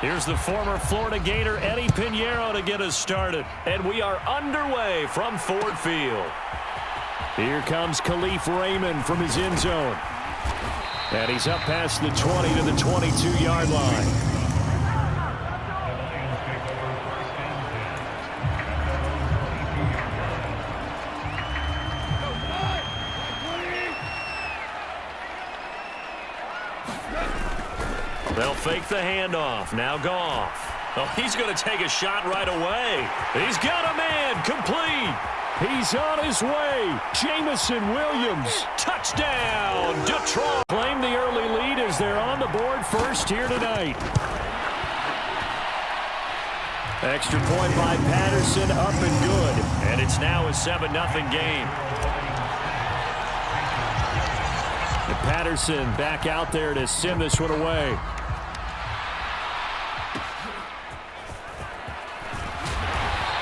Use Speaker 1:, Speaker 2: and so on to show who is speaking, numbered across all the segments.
Speaker 1: Here's the former Florida Gator Eddie Pinheiro to get us started. And we are underway from Ford Field. Here comes Khalif Raymond from his end zone. And he's up past the 20 to the 22-yard line. They'll fake the handoff. Now Goff. Oh, he's going to take a shot right away. He's got a man. Complete. He's on his way. Jamison Williams. Touchdown. Detroit. Claim the early lead as they're on the board first here tonight. Extra point by Patterson. Up and good. And it's now a 7-0 game. And Patterson back out there to send this one away.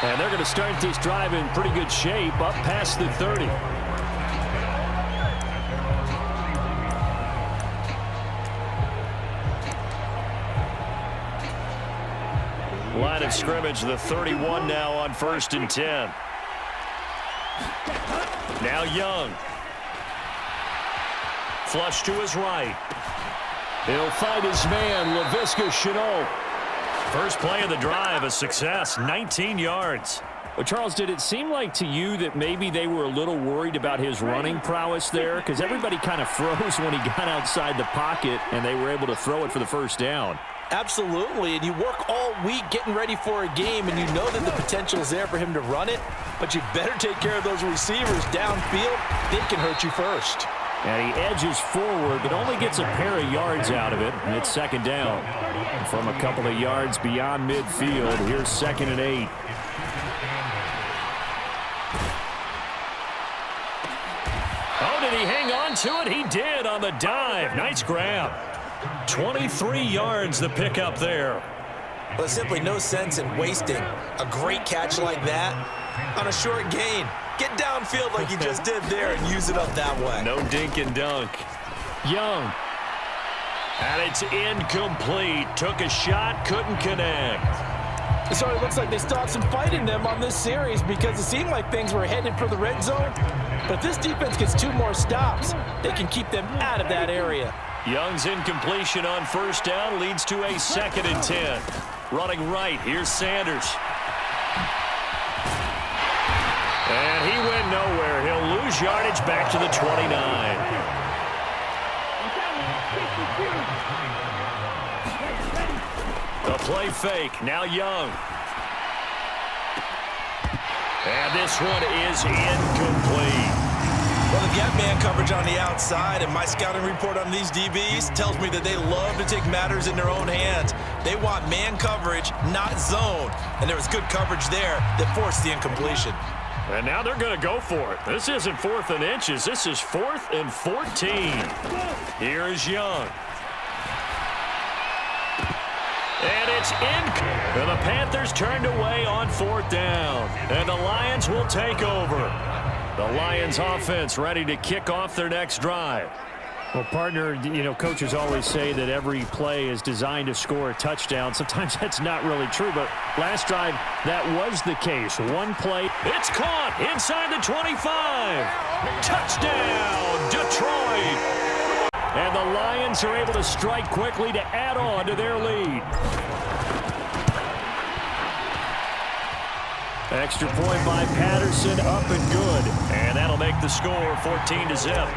Speaker 1: And they're going to start this drive in pretty good shape, up past the 30. Line of scrimmage, the 31 now on 1st and 10. Now Young. Flush to his right. He'll find his man, Laviska Shenault. First play of the drive, a success, 19 yards.
Speaker 2: Well, Charles, did it seem like to you that maybe they were a little worried about his running prowess there? Because everybody kind of froze when he got outside the pocket, and they were able to throw it for the first down.
Speaker 3: Absolutely, and you work all week getting ready for a game, and you know that the potential is there for him to run it, but you better take care of those receivers downfield. They can hurt you first.
Speaker 2: And he edges forward, but only gets a pair of yards out of it, and it's 2nd down. From a couple of yards beyond midfield, here's 2nd and 8.
Speaker 1: Oh, did he hang on to it? He did on the dive. Nice grab. 23 yards the pickup there.
Speaker 3: Well, there's simply no sense in wasting a great catch like that on a short gain. Get downfield like you just did there and use it up that way.
Speaker 1: No dink and dunk. Young. And it's incomplete. Took a shot, couldn't connect.
Speaker 3: So it looks like they still have some fight in them on this series because it seemed like things were headed for the red zone. But if this defense gets 2 more stops, they can keep them out of that area.
Speaker 1: Young's incompletion on 1st down leads to a 2nd and 10. Running right, here's Sanders. And he went nowhere. He'll lose yardage back to the 29. The play fake. Now Young. And this one is incomplete.
Speaker 3: Well, they've got man coverage on the outside, and my scouting report on these DBs tells me that they love to take matters in their own hands. They want man coverage, not zone. And there was good coverage there that forced the incompletion.
Speaker 1: And now they're going to go for it. This isn't 4th and inches. This is 4th and 14. Here is Young. And it's in. And the Panthers turned away on 4th down. And the Lions will take over. The Lions offense ready to kick off their next drive.
Speaker 2: Well, partner, you know, coaches always say that every play is designed to score a touchdown. Sometimes that's not really true, but last drive, that was the case. One play.
Speaker 1: It's caught inside the 25. Touchdown, Detroit. And the Lions are able to strike quickly to add on to their lead.
Speaker 2: Extra point by Patterson, up and good.
Speaker 1: And that'll make the score 14-0.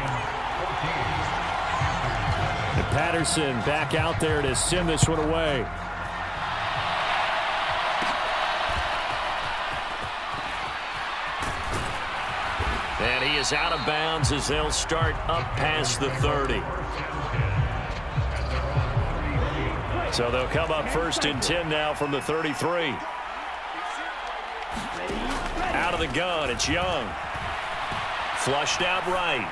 Speaker 2: Patterson back out there to send this one away.
Speaker 1: And he is out of bounds as they'll start up past the 30. So they'll come up 1st and 10 now from the 33. Out of the gun, it's Young. Flushed out right.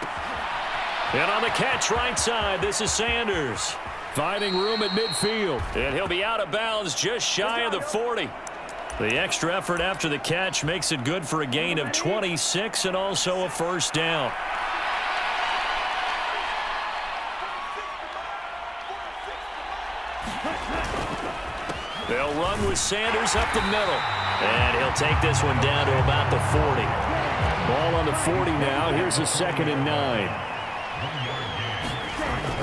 Speaker 1: And on the catch right side, this is Sanders.
Speaker 2: Finding room at midfield.
Speaker 1: And he'll be out of bounds just shy of the 40. The extra effort after the catch makes it good for a gain of 26 and also a 1st down. They'll run with Sanders up the middle. And he'll take this one down to about the 40.
Speaker 2: Ball on the 40 now. Here's a 2nd and 9.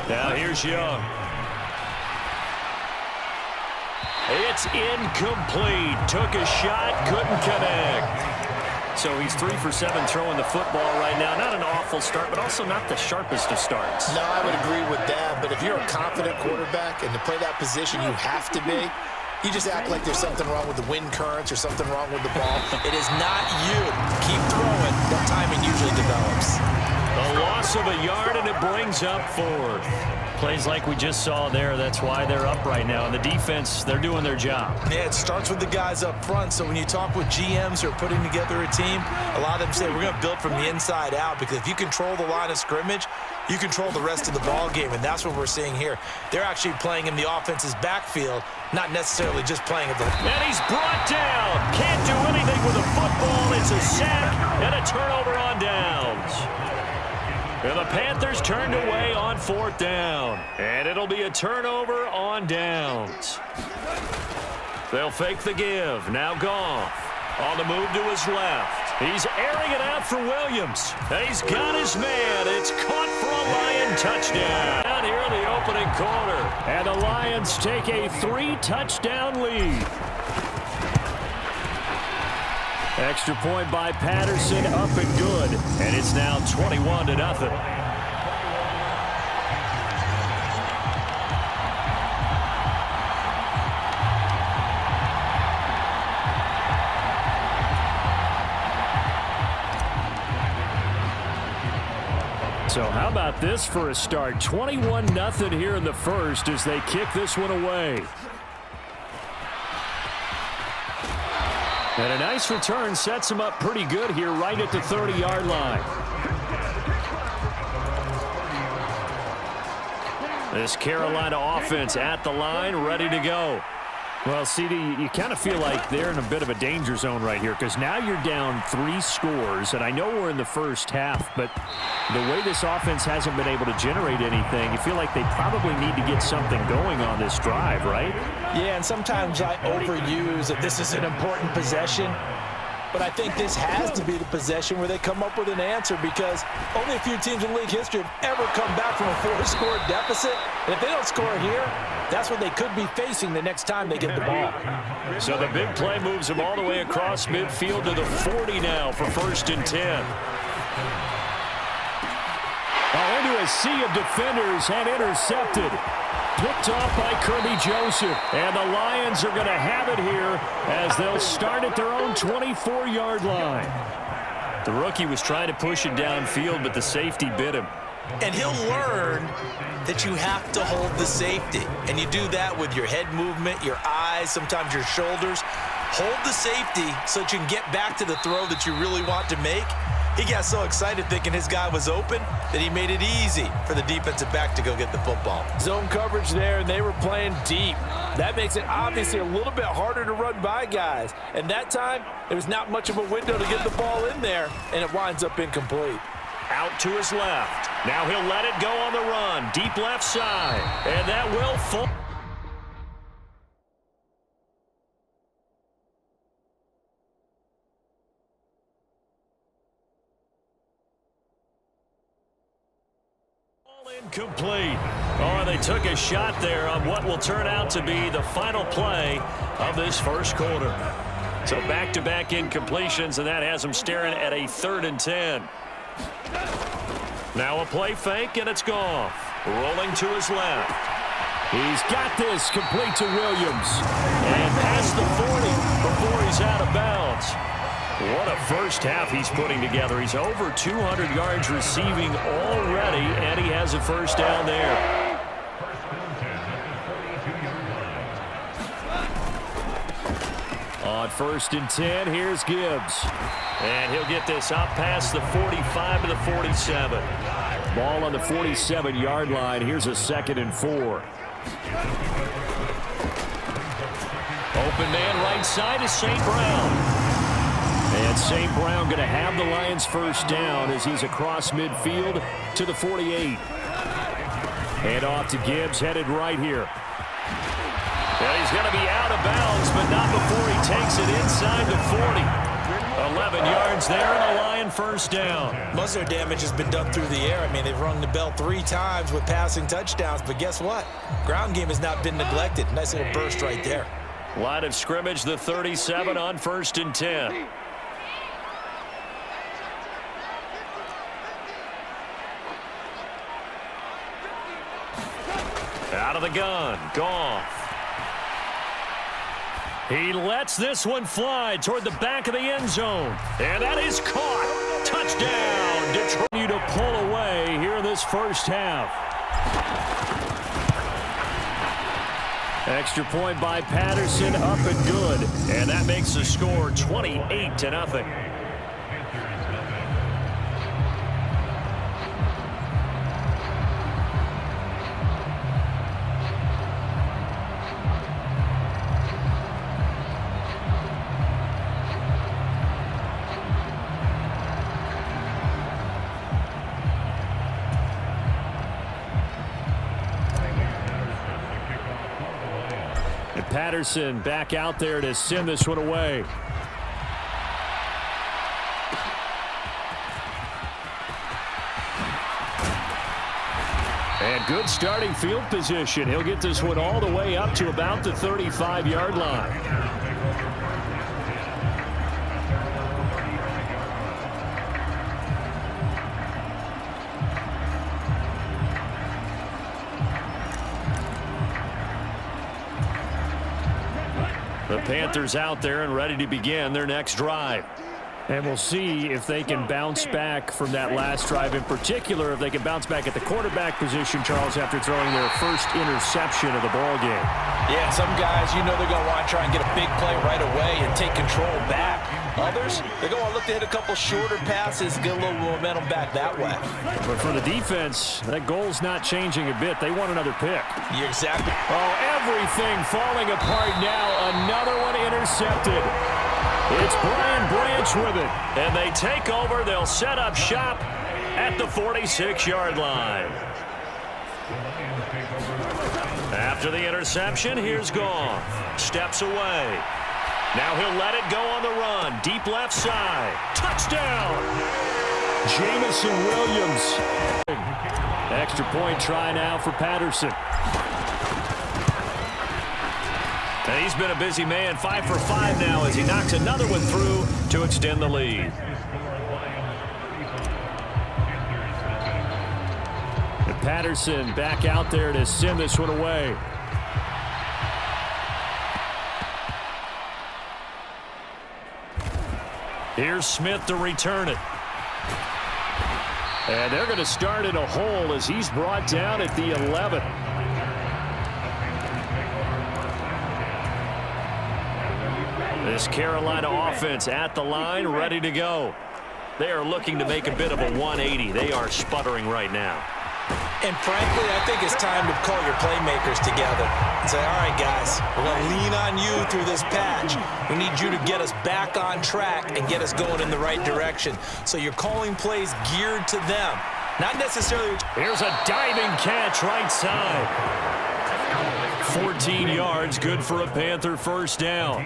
Speaker 1: Now here's Young. It's incomplete. Took a shot, couldn't connect.
Speaker 2: So he's 3 for 7 throwing the football right now. Not an awful start, but also not the sharpest of starts.
Speaker 4: No, I would agree with that. But if you're a confident quarterback and to play that position you have to be, you just act like there's something wrong with the wind currents or something wrong with the ball.
Speaker 3: It is not you. Keep throwing. That timing usually develops.
Speaker 1: A loss of a yard, and it brings up 4th.
Speaker 2: Plays like we just saw there. That's why they're up right now. And the defense, they're doing their job.
Speaker 3: Yeah, it starts with the guys up front. So when you talk with GMs who are putting together a team, a lot of them say we're going to build from the inside out, because if you control the line of scrimmage, you control the rest of the ball game, and that's what we're seeing here. They're actually playing in the offense's backfield, not necessarily just playing at the...
Speaker 1: And he's brought down. Can't do anything with the football. It's a sack and a turnover on downs. And the Panthers turned away on 4th down. And it'll be a turnover on downs. They'll fake the give. Now Goff on the move to his left. He's airing it out for Williams. And he's got his man. It's caught for a Lion touchdown. Down here in the opening quarter.
Speaker 2: And the Lions take a 3-touchdown lead. Extra point by Patterson, up and good.
Speaker 1: And it's now 21-0.
Speaker 2: So how about this for a start? 21-0 here in the first as they kick this one away. And a nice return sets him up pretty good here right at the 30-yard line. This Carolina offense at the line, ready to go. Well, CD, you kind of feel like they're in a bit of a danger zone right here, because now you're down 3 scores, and I know we're in the first half, but the way this offense hasn't been able to generate anything, you feel like they probably need to get something going on this drive, right?
Speaker 3: Yeah, and sometimes I overuse that this is an important possession, but I think this has to be the possession where they come up with an answer, because only a few teams in league history have ever come back from a 4-score deficit, and if they don't score here, that's what they could be facing the next time they get the ball.
Speaker 1: So the big play moves them all the way across midfield to the 40 now for 1st and 10.
Speaker 2: Into a sea of defenders and intercepted. Picked off by Kirby Joseph. And the Lions are going to have it here as they'll start at their own 24-yard line.
Speaker 1: The rookie was trying to push it downfield, but the safety bit him.
Speaker 3: And he'll learn that you have to hold the safety. And you do that with your head movement, your eyes, sometimes your shoulders. Hold the safety so that you can get back to the throw that you really want to make. He got so excited thinking his guy was open that he made it easy for the defensive back to go get the football.
Speaker 5: Zone coverage there, and they were playing deep. That makes it obviously a little bit harder to run by guys. And that time, there was not much of a window to get the ball in there, and it winds up incomplete.
Speaker 1: Out to his left. Now he'll let it go on the run. Deep left side. And that will fall. Incomplete. Oh, they took a shot there on what will turn out to be the final play of this first quarter. So back-to-back incompletions, and that has them staring at a 3rd and 10. Now a play fake, and it's Goff. Rolling to his left.
Speaker 2: He's got this complete to Williams. And past the 40 before he's out of bounds.
Speaker 1: What a first half he's putting together. He's over 200 yards receiving already, and he has a first down there.
Speaker 2: On 1st and 10, here's Gibbs.
Speaker 1: And he'll get this out past the 45 to the 47.
Speaker 2: Ball on the 47-yard line. Here's a 2nd and 4.
Speaker 1: Open man right side is St. Brown.
Speaker 2: And St. Brown going to have the Lions first down as he's across midfield to the 48. Hand off to Gibbs, headed right here.
Speaker 1: And he's going to be out of bounds, but not before he takes it inside the 40. 11 yards there and a Lion first down.
Speaker 3: Most of their damage has been done through the air. I mean, they've rung the bell 3 times with passing touchdowns, but guess what? Ground game has not been neglected. Nice little burst right there.
Speaker 1: Line of scrimmage, the 37 on 1st and 10. Out of the gun, Goff. He lets this one fly toward the back of the end zone. And that is caught. Touchdown. Detroit to pull away here in this first half. Extra point by Patterson, up and good. And that makes the score 28-0. Patterson back out there to send this one away. And good starting field position. He'll get this one all the way up to about the 35-yard line. The Panthers out there and ready to begin their next drive. And we'll see if they can bounce back from that last drive, in particular, if they can bounce back at the quarterback position, Charles, after throwing their first interception of the ball game.
Speaker 3: Yeah, some guys, you know they're going to want to try and get a big play right away and take control back. Others, they're going to look to hit a couple shorter passes, get a little momentum back that way.
Speaker 1: But for the defense, that goal's not changing a bit. They want another pick.
Speaker 3: You're exactly.
Speaker 1: Oh, everything falling apart now. Another one intercepted. It's Brian Branch with it. And they take over. They'll set up shop at the 46-yard line. After the interception, here's Goff. Steps away. Now he'll let it go on the run. Deep left side. Touchdown! Jamison Williams. Extra point try now for Patterson. And he's been a busy man, 5 for 5 now as he knocks another one through to extend the lead. And Patterson back out there to send this one away. Here's Smith to return it. And they're going to start in a hole as he's brought down at the 11. This Carolina offense at the line, ready to go. They are looking to make a bit of a 180. They are sputtering right now.
Speaker 3: And frankly, I think it's time to call your playmakers together and say, all right, guys, we're going to lean on you through this patch. We need you to get us back on track and get us going in the right direction. So you're calling plays geared to them, not necessarily.
Speaker 1: Here's a diving catch right side. 14 yards, good for a Panther first down.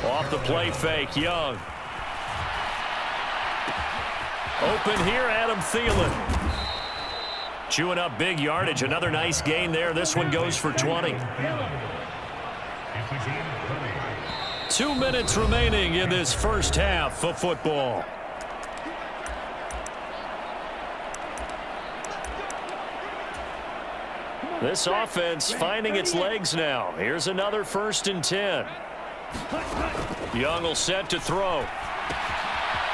Speaker 1: Off the play fake, Young. Open here, Adam Thielen. Chewing up big yardage. Another nice gain there. This one goes for 20. 2 minutes remaining in this first half of football. This offense finding its legs now. Here's another 1st and 10. Young will set to throw.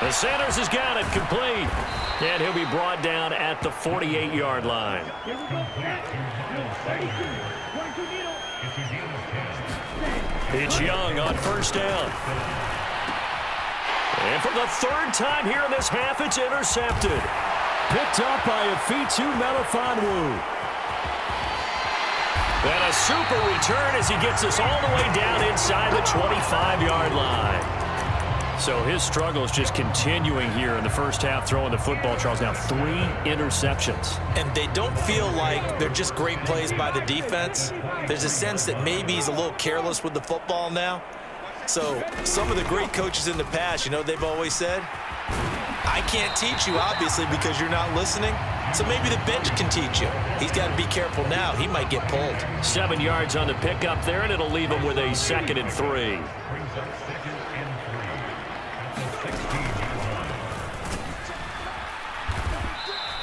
Speaker 1: The Sanders has got it complete. And he'll be brought down at the 48-yard line. It's Young on first down. And for the 3rd time here in this half, it's intercepted. Picked up by Afitu Melifonwu. And a super return as he gets us all the way down inside the 25-yard line.
Speaker 2: So his struggle is just continuing here in the first half, throwing the football, Charles. Now 3 interceptions.
Speaker 3: And they don't feel like they're just great plays by the defense. There's a sense that maybe he's a little careless with the football now. So some of the great coaches in the past, you know, they've always said, I can't teach you, obviously, because you're not listening. So maybe the bench can teach you. He's got to be careful now. He might get pulled.
Speaker 2: 7 yards on the pickup there, and it'll leave him with a 2nd and 3.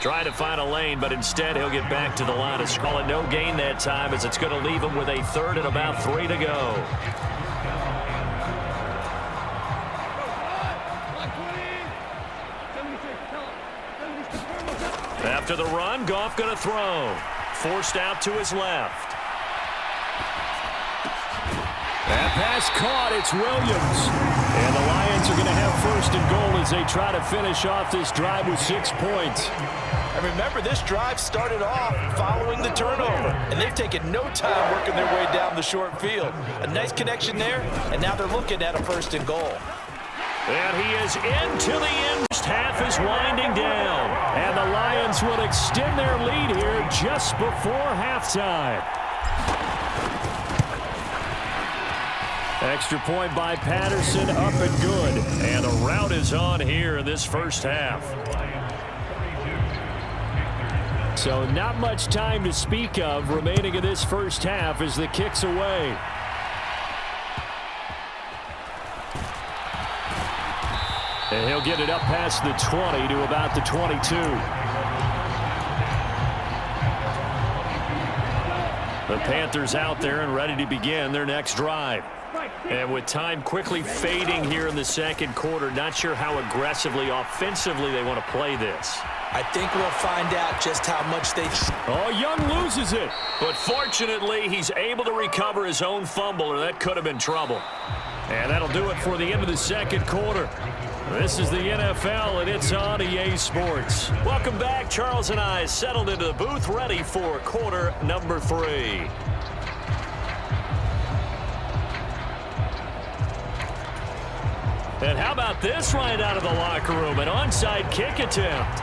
Speaker 2: Trying to find a lane, but instead he'll get back to the line. It's call it no gain that time, as it's going to leave him with a 3rd and about 3 to go. After the run, Goff going to throw. Forced out to his left. That pass caught. It's Williams. And the Lions are going to have 1st and goal as they try to finish off this drive with 6 points.
Speaker 5: And remember, this drive started off following the turnover, and they've taken no time working their way down the short field. A nice connection there, and now they're looking at a 1st and goal.
Speaker 2: And he is into the end. Half is winding down. And the Lions will extend their lead here just before halftime. Extra point by Patterson, up and good. And the rout is on here in this first half. So not much time to speak of remaining in this first half as the kick's away. And he'll get it up past the 20 to about the 22. The Panthers out there and ready to begin their next drive. And with time quickly fading here in the 2nd quarter, not sure how aggressively, offensively they want to play this.
Speaker 3: I think we'll find out just how much they...
Speaker 2: Oh, Young loses it. But fortunately, he's able to recover his own fumble, or that could have been trouble. And that'll do it for the end of the 2nd quarter. This is the NFL, and it's on EA Sports. Welcome back. Charles and I settled into the booth, ready for quarter number 3. And how about this right out of the locker room? An onside kick attempt.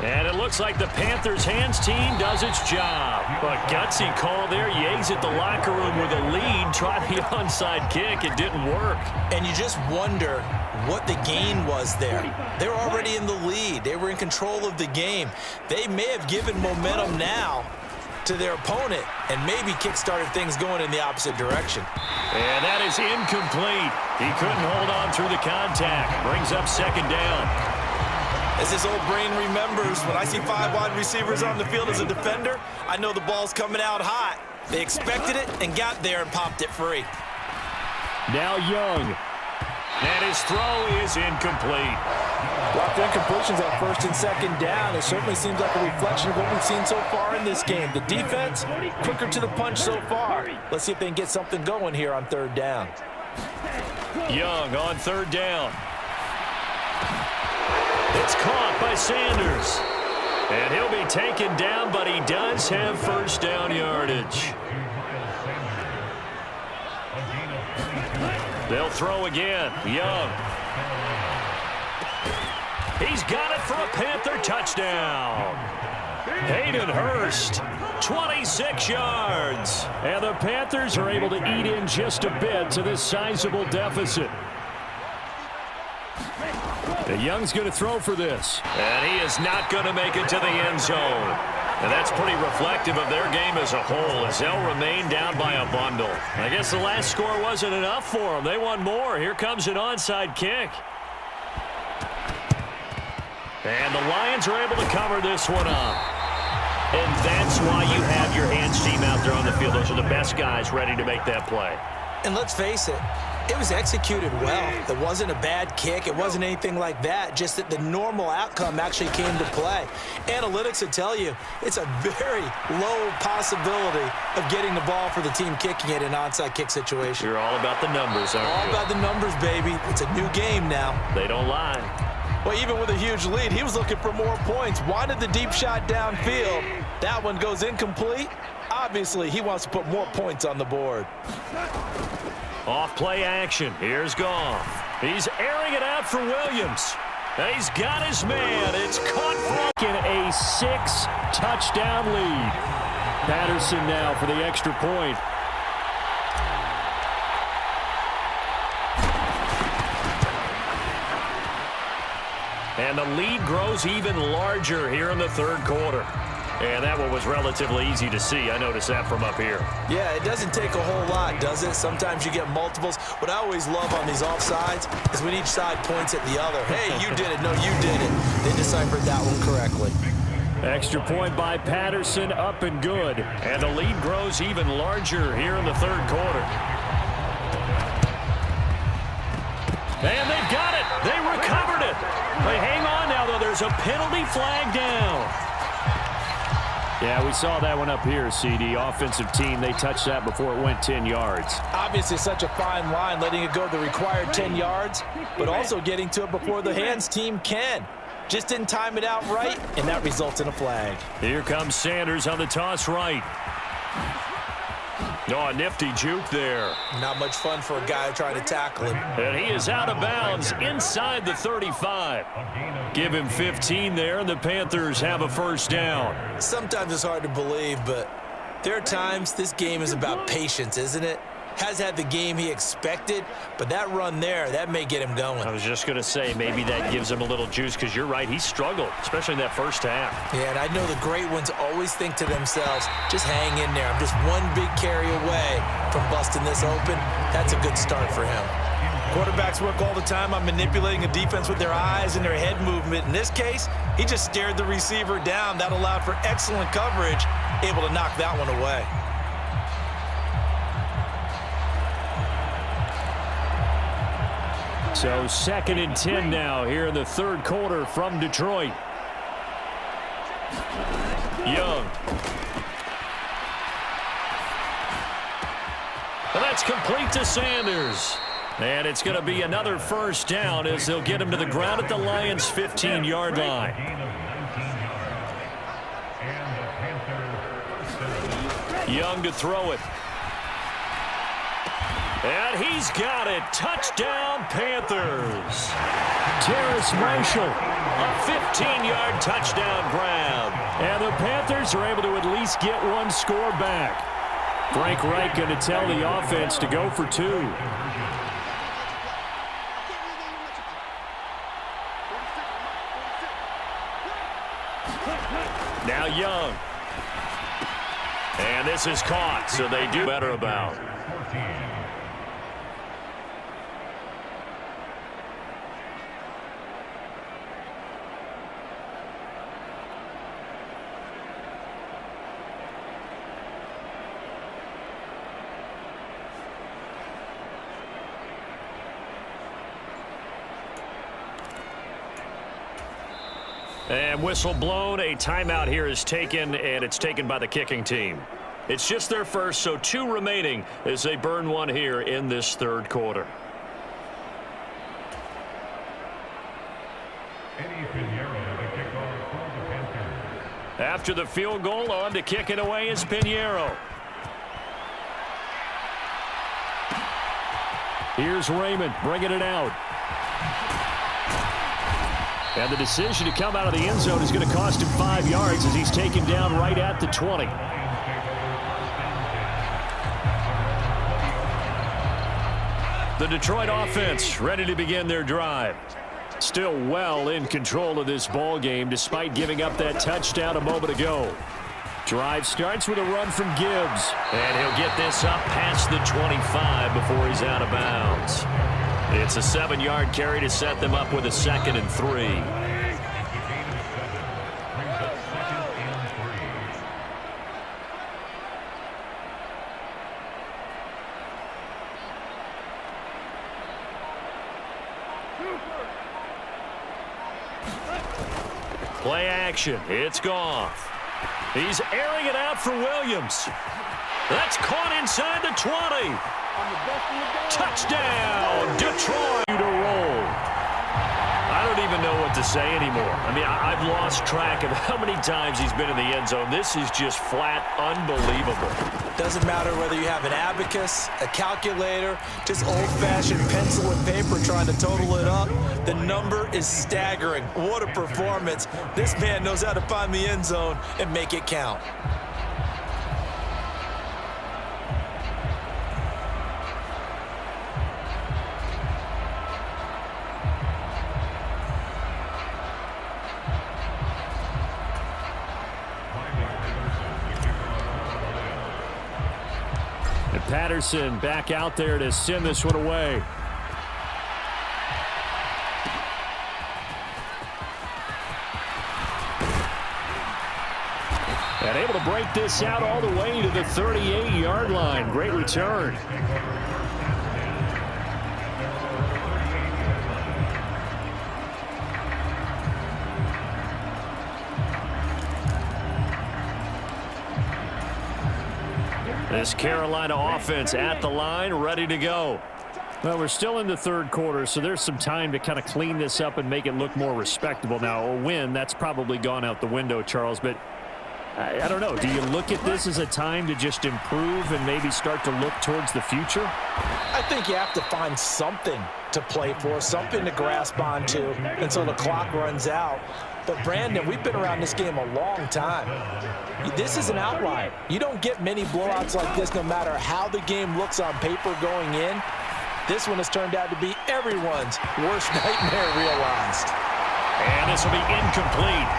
Speaker 2: And it looks like the Panthers' hands team does its job. But gutsy call there. Yates at the locker room with a lead. Tried the onside kick. It didn't work.
Speaker 3: And you just wonder what the gain was there. They're already in the lead. They were in control of the game. They may have given momentum now to their opponent and maybe kick-started things going in the opposite direction.
Speaker 2: And that is incomplete. He couldn't hold on through the contact. Brings up 2nd down.
Speaker 3: As his old brain remembers, when I see 5 wide receivers on the field as a defender, I know the ball's coming out hot. They expected it and got there and popped it free.
Speaker 2: Now Young. And his throw is incomplete.
Speaker 5: Dropped incompletions on 1st and 2nd down. It certainly seems like a reflection of what we've seen so far in this game. The defense, quicker to the punch so far. Let's see if they can get something going here on 3rd down.
Speaker 2: Young on 3rd down. It's caught by Sanders. And he'll be taken down, but he does have 1st down yardage. They'll throw again. Young. He's got it for a Panther touchdown. Hayden Hurst, 26 yards. And the Panthers are able to eat in just a bit to this sizable deficit. Young's going to throw for this. And he is not going to make it to the end zone. And that's pretty reflective of their game as a whole, as they'll remain down by a bundle. I guess the last score wasn't enough for them. They want more. Here comes an onside kick. And the Lions are able to cover this one up. And that's why you have your hands team out there on the field. Those are the best guys ready to make that play.
Speaker 3: And let's face it, it was executed well. It wasn't a bad kick. It wasn't anything like that. Just that the normal outcome actually came to play. Analytics will tell you it's a very low possibility of getting the ball for the team kicking it in an onside kick situation.
Speaker 2: You're all about the numbers, aren't you?
Speaker 3: All about the numbers, baby. It's a new game now.
Speaker 2: They don't lie.
Speaker 5: Well, even with a huge lead, he was looking for more points. Wanted the deep shot downfield. That one goes incomplete. Obviously, he wants to put more points on the board.
Speaker 1: Off play action. Here's Goff. He's airing it out for Williams. He's got his man. It's caught for
Speaker 2: in a 6-touchdown lead. Patterson now for the extra point.
Speaker 1: And the lead grows even larger here in the third quarter. And that one was relatively easy to see. I noticed that from up here.
Speaker 3: Yeah, it doesn't take a whole lot, does it? Sometimes you get multiples. What I always love on these offsides is when each side points at the other. Hey, you did it. No, you did it. They deciphered that one correctly.
Speaker 2: Extra point by Patterson, up and good.
Speaker 1: And the lead grows even larger here in the third quarter. And they've got it. They recovered it. They hang on now, though. There's a penalty flag down.
Speaker 2: Yeah, we saw that one up here, CD. Offensive team, they touched that before it went 10 yards.
Speaker 5: Obviously such a fine line, letting it go the required 10 yards, but also getting to it before the hands team can. Just didn't time it out right, and that results in a flag.
Speaker 1: Here comes Sanders on the toss right. Oh, a nifty juke there.
Speaker 3: Not much fun for a guy trying to tackle him.
Speaker 1: And he is out of bounds inside the 35. Give him 15 there, and the Panthers have a first down.
Speaker 3: Sometimes it's hard to believe, but there are times this game is about patience, isn't it? Has had the game he expected, but that run there, that may get him going.
Speaker 1: I was just going to say, maybe that gives him a little juice, because you're right, he struggled, especially in that first half.
Speaker 3: Yeah, and I know the great ones always think to themselves, just hang in there. I'm just one big carry away from busting this open. That's a good start for him. Quarterbacks work all the time on manipulating a defense with their eyes and their head movement. In this case, he just stared the receiver down. That allowed for excellent coverage, able to knock that one away.
Speaker 2: So 2nd and 10 now here in the third quarter from Detroit.
Speaker 1: Young. And that's complete to Sanders. And it's going to be another first down as they'll get him to the ground at the Lions' 15-yard line. Young to throw it. And he's got it. Touchdown, Panthers.
Speaker 2: Terrace Marshall.
Speaker 1: A 15-yard touchdown grab.
Speaker 2: And the Panthers are able to at least get one score back. Frank Reich going to tell the offense to go for 2.
Speaker 1: Now Young. And this is caught, so they do better about. And whistle blown. A timeout here is taken, and it's taken by the kicking team. It's just their first, so 2 remaining as they burn one here in this third quarter. After the field goal, on to kick it away is Pinheiro.
Speaker 2: Here's Raymond bringing it out. And the decision to come out of the end zone is going to cost him 5 yards as he's taken down right at the 20.
Speaker 1: The Detroit offense ready to begin their drive.
Speaker 2: Still well in control of this ball game despite giving up that touchdown a moment ago. Drive starts with a run from Gibbs.
Speaker 1: And he'll get this up past the 25 before he's out of bounds. It's a 7-yard carry to set them up with a 2nd and 3. Play action. It's Goff. He's airing it out for Williams. That's caught inside the 20. Touchdown, Detroit.
Speaker 2: To roll. I
Speaker 1: don't even know what to say anymore. I mean, I've lost track of how many times he's been in the end zone. This is just flat unbelievable.
Speaker 3: Doesn't matter whether you have an abacus, a calculator, just old-fashioned pencil and paper trying to total it up. The number is staggering. What a performance. This man knows how to find the end zone and make it count.
Speaker 2: Patterson back out there to send this one away. And able to break this out all the way to the 38-yard line. Great return. This Carolina offense at the line, ready to go. Well, we're still in the third quarter, so there's some time to kind of clean this up and make it look more respectable. Now, a win, that's probably gone out the window, Charles, but I don't know. Do you look at this as a time to just improve and maybe start to look towards the future?
Speaker 5: I think you have to find something to play for, something to grasp onto until the clock runs out. But, Brandon, we've been around this game a long time. This is an outlier. You don't get many blowouts like this no matter how the game looks on paper going in. This one has turned out to be everyone's worst nightmare realized.
Speaker 1: And this will be incomplete.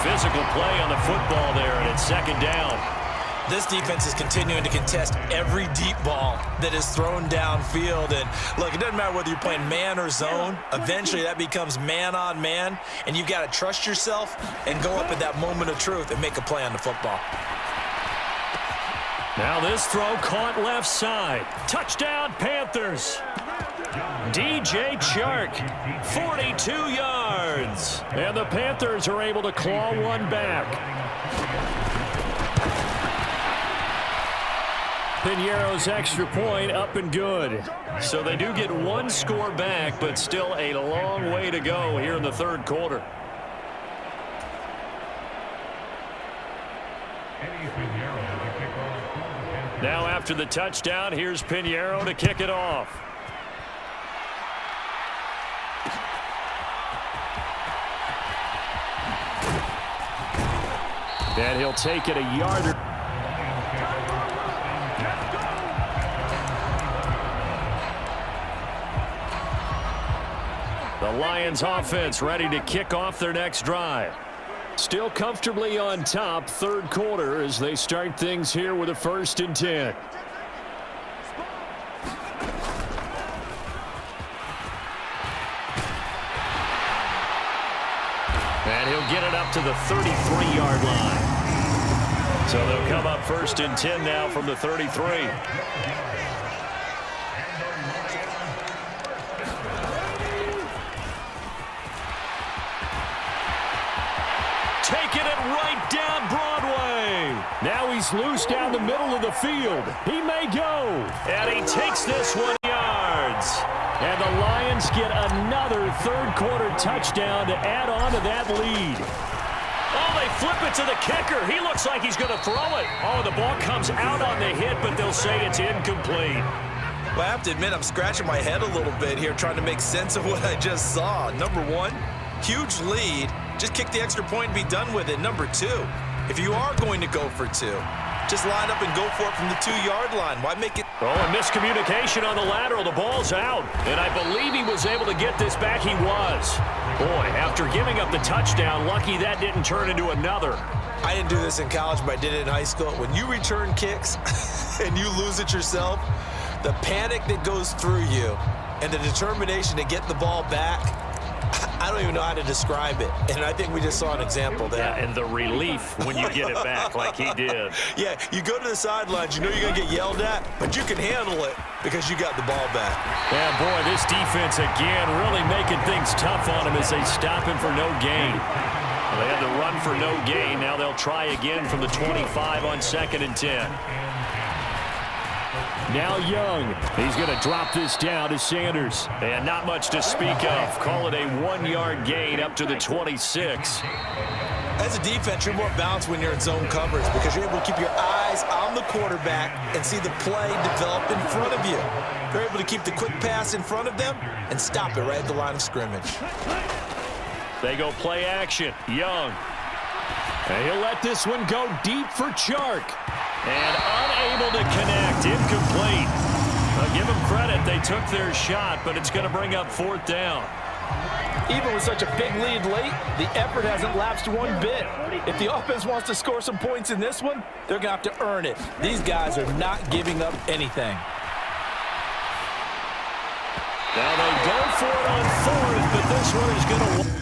Speaker 1: Physical play on the football there, and it's second down.
Speaker 3: This defense is continuing to contest every deep ball that is thrown downfield. And, look, it doesn't matter whether you're playing man or zone. Eventually, that becomes man on man, and you've got to trust yourself and go up at that moment of truth and make a play on the football.
Speaker 1: Now this throw caught left side. Touchdown, Panthers. DJ Chark, 42 yards. And the Panthers are able to claw one back. Piñeiro's extra point up and good. So they do get one score back, but still a long way to go here in the third quarter. Now after the touchdown, here's Piñeiro to kick it off. And he'll take it a yard. The Lions offense ready to kick off their next drive. Still comfortably on top, third quarter, as they start things here with a 1st and 10. And he'll get it up to the 33-yard line. So they'll come up 1st and 10 now from the 33. Taking it right down Broadway. Now he's loose down the middle of the field. He may go. And he takes this 1 yards. And the Lions get another third quarter touchdown to add on to that lead. Oh, they flip it to the kicker. He looks like he's going to throw it. Oh, the ball comes out on the hit, but they'll say it's incomplete.
Speaker 3: Well, I have to admit, I'm scratching my head a little bit here trying to make sense of what I just saw. Number one, huge lead. Just kick the extra point and be done with it. Number two, if you are going to go for two, just line up and go for it from the 2-yard line. Why make it?
Speaker 1: Oh, a miscommunication on the lateral. The ball's out. And I believe he was able to get this back. He was. Boy, after giving up the touchdown, lucky that didn't turn into another.
Speaker 3: I didn't do this in college, but I did it in high school. When you return kicks and you lose it yourself, the panic that goes through you and the determination to get the ball back, I don't even know how to describe it. And I think we just saw an example there.
Speaker 1: Yeah, and the relief when you get it back like he did.
Speaker 3: Yeah, you go to the sidelines, you know you're going to get yelled at, but you can handle it because you got the ball back.
Speaker 1: Yeah, boy, this defense again really making things tough on him as they stop him for no gain. Well, they had the run for no gain. Now they'll try again from the 25 on 2nd and 10.
Speaker 2: Now Young. He's going to drop this down to Sanders.
Speaker 1: And not much to speak of. Call it a 1-yard gain up to the 26.
Speaker 3: As a defense, you're more balanced when you're in zone coverage because you're able to keep your eyes on the quarterback and see the play develop in front of you. They're able to keep the quick pass in front of them and stop it right at the line of scrimmage.
Speaker 1: They go play action. Young.
Speaker 2: And he'll let this one go deep for Chark.
Speaker 1: And unable to connect. Incomplete. Give them credit. They took their shot, but it's going to bring up 4th down.
Speaker 5: Even with such a big lead late, the effort hasn't lapsed one bit. If the offense wants to score some points in this one, they're going to have to earn it. These guys are not giving up anything.
Speaker 1: Now they go for it on 4th, but this one is going to...